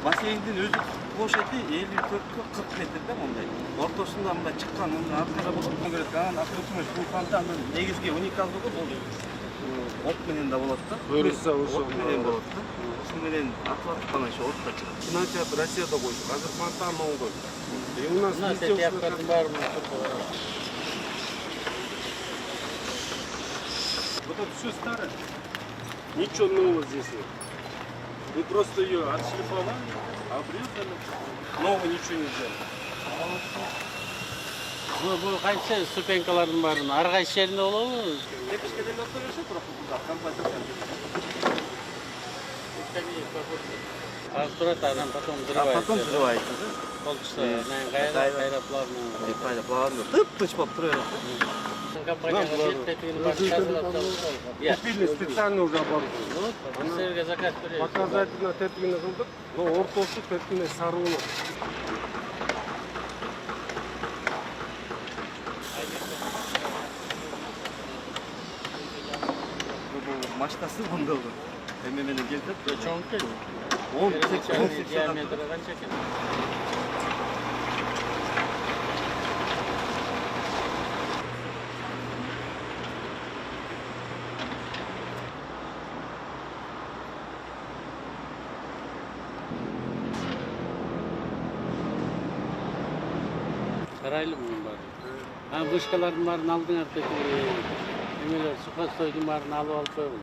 бассейндин өзү площади 54-40 метр да мындай. Ортосунда мындай чыккан мындай артында болот. Көрөт, анан акыркы бул фонтандын негизги уникалдыгы бул от менен да болот да. Буюрса ошо менен болот да. Ошо менен атылат кана ошо отто чыгат. Кинотеатр Россияда койдук. Азыр фонтан оңдой. У нас театрдын баарын вот это все старое. Ничего нового здесь нет. Вы просто ее отшлифовали, обрезали. Нового ничего не сделали. бул канча ступенькалардын баарын ар кайсы жеринде болобу? Тепешке деле отто беришет, бирок бул композиция. Аз турат, анан потом А потом взрывается, да? Полчаса, кайра плавно. Тып-тыныч болуп тура берет. Компанияга бет тетигин башын тазалап Купили специально уже оборудование. Силерге заказ беребиз. Показательно тетигини кылдык. Но ортосу тетигине сарылуу. Мачтасы мындалды. Эме менен келтип, Чоң экен. 18 диаметри канча экен? Карайлы мунун баары. Вышкалардын баарын алдыңар эмелер, сухостойдун баарын алып алып коебуз.